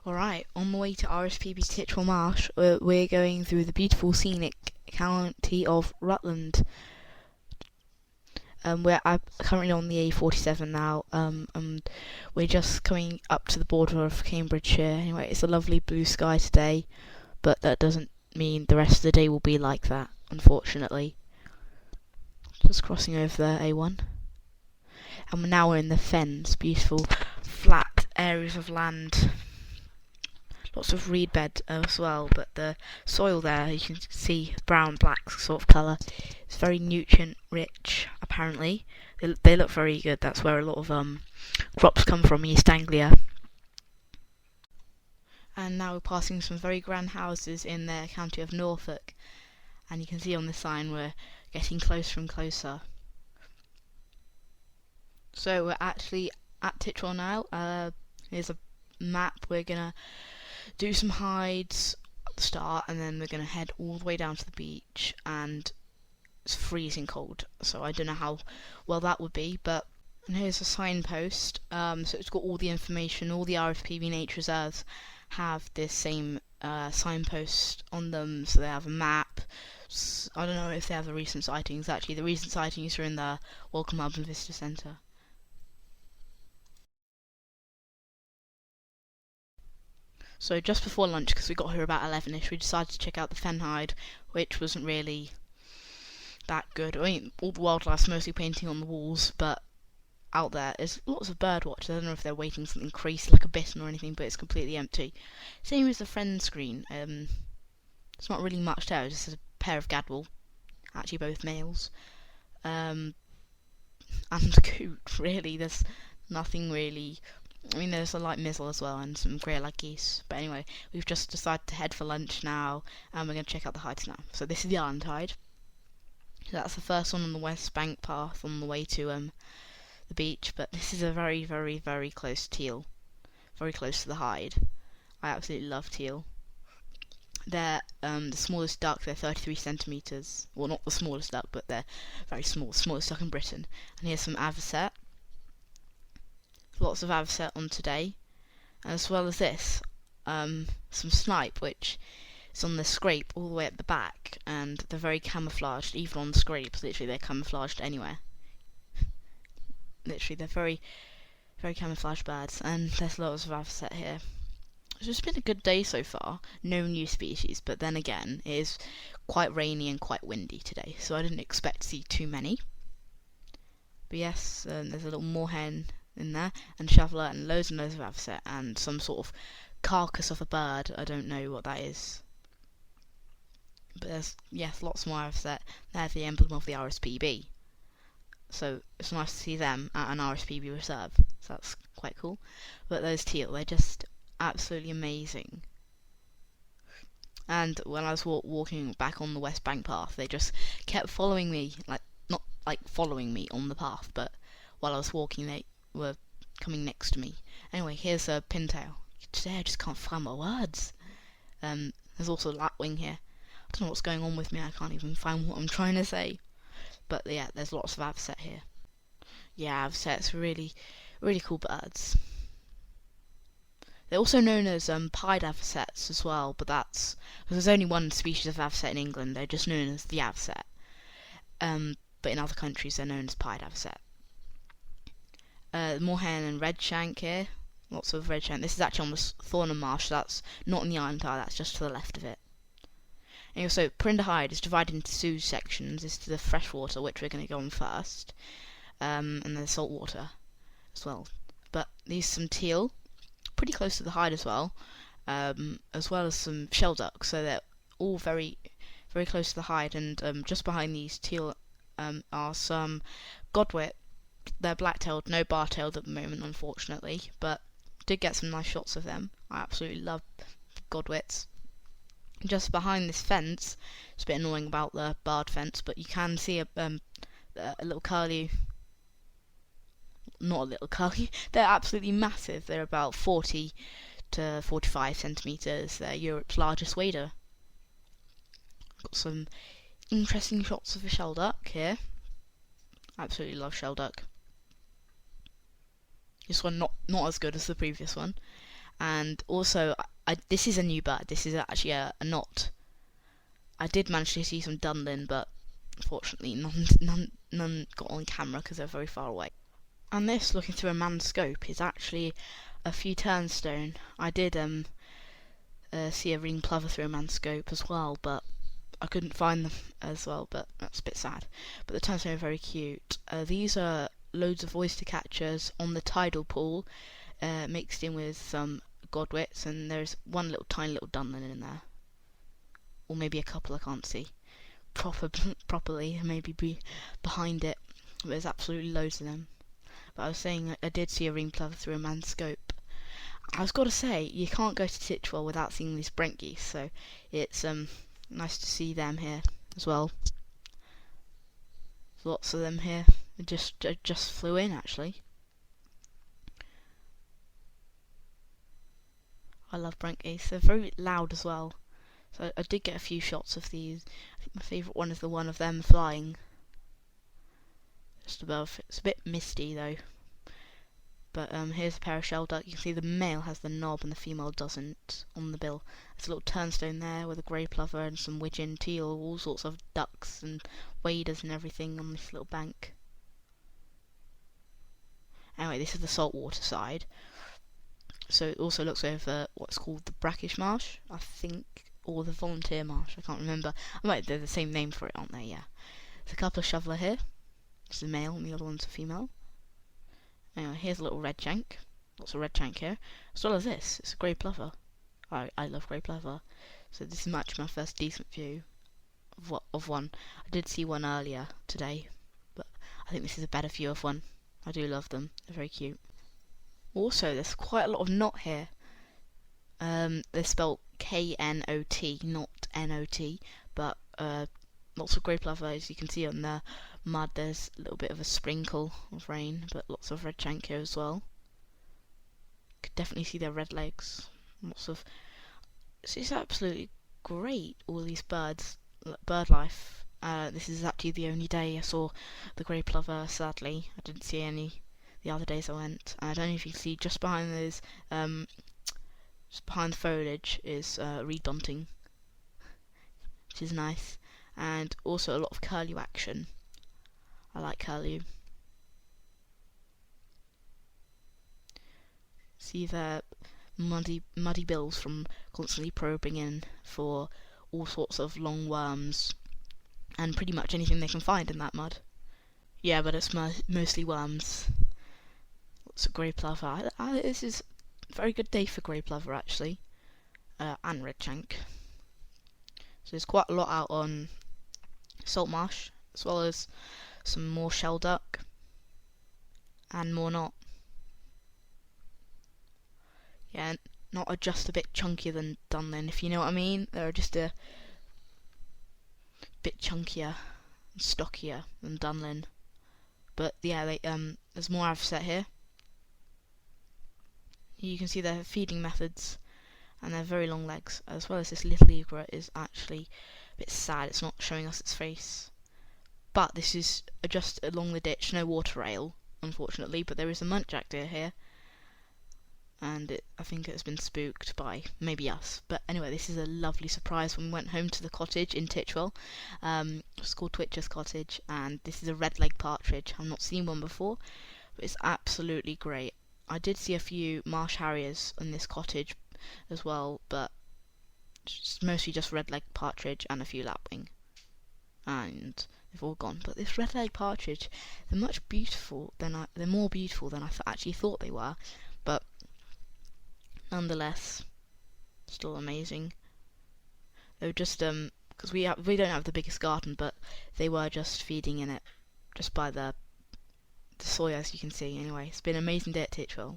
Alright, on the way to RSPB Titchwell Marsh, we're going through the beautiful scenic county of Rutland. We're currently on the A47 now, and we're just coming up to the border of Cambridgeshire. Anyway, it's a lovely blue sky today, but that doesn't mean the rest of the day will be like that, unfortunately. Just crossing over the A1. And now we're in the fens, beautiful flat areas of land. Lots of reed bed as well, but the soil there, you can see brown black sort of colour. It's very nutrient rich, apparently. They look very good. That's where a lot of crops come from, East Anglia. And now we're passing some very grand houses in the county of Norfolk, and you can see on the sign we're getting closer and closer. So we're actually at Titchwell now. Here's a map. We're gonna do some hides at the start, and then we're going to head all the way down to the beach, and it's freezing cold, so I don't know how well that would be. But and here's a signpost, so it's got all the information. All the RSPB nature reserves have this same signpost on them, so they have a map. I don't know if they have the recent sightings. Actually, the recent sightings are in the Welcome Hub and Visitor Centre. So just before lunch, because we got here about 11ish, we decided to check out the Fen Hide, which wasn't really that good. I mean, all the wildlife's mostly painting on the walls, but out there is lots of bird watchers. I don't know if they're waiting for something crazy like a bittern or anything, but it's completely empty. Same as the Fen Screen. It's not really much there, just a pair of gadwall, actually both males, and coot. Really, there's nothing really. I mean, there's a light mizzle as well and some grey-lag geese. But anyway, we've just decided to head for lunch now, and we're going to check out the hides now. So this is the Island Hide. So that's the first one on the West Bank path on the way to the beach. But this is a very, very, very close teal. Very close to the hide. I absolutely love teal. They're the smallest duck. They're 33 centimetres. Well, not the smallest duck, but they're very small. Smallest duck in Britain. And here's some avocet. Lots of avocet on today, as well as this, some snipe, which is on the scrape all the way at the back, and they're very camouflaged, even on the scrapes. Literally, they're camouflaged anywhere. Literally, they're very, very camouflaged birds, and there's lots of avocet here. So it's been a good day so far. No new species, but then again, it is quite rainy and quite windy today, so I didn't expect to see too many. But yes, there's a little moorhen in there, and shoveler, and loads of avocet, and some sort of carcass of a bird. I don't know what that is, but there's lots more avocet. They're the emblem of the RSPB, so it's nice to see them at an RSPB reserve, so that's quite cool. But those teal, they're just absolutely amazing. And when I was walking back on the West Bank path, they just kept following me, not like following me on the path, but while I was walking they were coming next to me. Anyway, here's a pintail. Today I just can't find my words. There's also a lapwing here. I don't know what's going on with me. I can't even find what I'm trying to say. But yeah, there's lots of avocet here. Yeah, avocet's really, really cool birds. They're also known as pied avocets as well, but that's because there's only one species of avocet in England. They're just known as the avocet. But in other countries they're known as pied avocet. Moorhen and redshank here. Lots of redshank. This is actually on the Thornham Marsh, so that's not in the Island Hide, that's just to the left of it. And also, Parrinder Hide is divided into two sections. This is the freshwater, which we're going to go on first, and then the saltwater as well. But these are some teal, pretty close to the hide as well as some shelduck, so they're all very, very close to the hide. And just behind these teal are some godwit. They're black-tailed, no bar-tailed at the moment, unfortunately, but did get some nice shots of them. I absolutely love godwits. Just behind this fence, it's a bit annoying about the barred fence, but you can see a little curlew. Not a little curlew. They're absolutely massive. They're about 40 to 45 centimetres. They're Europe's largest wader. Got some interesting shots of a shelduck here. Absolutely love shelduck. This one not as good as the previous one. And also, this is a new bird. This is actually a knot. I did manage to see some dunlin, but unfortunately none got on camera because they're very far away. And this, looking through a man's scope, is actually a few turnstone. I did see a ring plover through a man's scope as well, but I couldn't find them as well, but that's a bit sad. But the turnstone are very cute. These are loads of oyster catchers on the tidal pool, mixed in with some godwits, and there's one tiny little dunlin in there. Or maybe a couple, I can't see properly, maybe be behind it, but there's absolutely loads of them. But I was saying I did see a ring plover through a man's scope. I was got to say, you can't go to Titchwell without seeing these brent geese, so it's nice to see them here as well. Lots of them here. They just flew in actually. I love brent geese. They're very loud as well. So I did get a few shots of these. I think my favourite one is the one of them flying just above. It's a bit misty though. But here's a pair of shelduck. You can see the male has the knob and the female doesn't on the bill. There's a little turnstone there with a grey plover and some widgeon, teal, all sorts of ducks and waders and everything on this little bank. Anyway, this is the saltwater side. So it also looks over what's called the brackish marsh, I think, or the volunteer marsh, I can't remember. They're the same name for it, aren't they? Yeah. There's a couple of shoveler here. This is a male and the other one's a female. Anyway, here's a little red shank. Lots of red shank here. As well as this, it's a grey plover. I love grey plover. So this is actually my first decent view of one. I did see one earlier today, but I think this is a better view of one. I do love them. They're very cute. Also, there's quite a lot of knot here. They're spelled K-N-O-T, not N-O-T, but lots of grey plover, as you can see on the mud. There's a little bit of a sprinkle of rain, but lots of red shank here as well. Could definitely see their red legs. It's absolutely great, all these bird life. This is actually the only day I saw the grey plover, sadly. I didn't see any the other days I went. I don't know if you can see just behind those, just behind the foliage is reed bunting, which is nice. And also a lot of curlew action. I like curlew. See their muddy bills from constantly probing in for all sorts of long worms and pretty much anything they can find in that mud. Yeah, but it's mostly worms. Lots of grey plover. This is a very good day for grey plover actually, and red shank. So there's quite a lot out on salt marsh, as well as some more shelduck and more knot. Yeah, knot are just a bit chunkier than dunlin, if you know what I mean. They're just a bit chunkier and stockier than dunlin. But yeah, there's more offset here. You can see their feeding methods and their very long legs, as well as this little egret is actually a bit sad. It's not showing us its face. But this is just along the ditch, no water rail, unfortunately, but there is a muntjac deer here. And I think it's been spooked by maybe us. But anyway, this is a lovely surprise when we went home to the cottage in Titchwell. It's called Twitcher's Cottage, and this is a red-legged partridge. I've not seen one before, but it's absolutely great. I did see a few marsh harriers in this cottage as well, but it's mostly just red-legged partridge and a few lapwing. And they've all gone. But this red-legged partridge, they're more beautiful than I actually thought they were. But nonetheless, still amazing. They were just because we don't have the biggest garden, but they were just feeding in it, just by the soil, as you can see. Anyway, it's been an amazing day at Titchwell.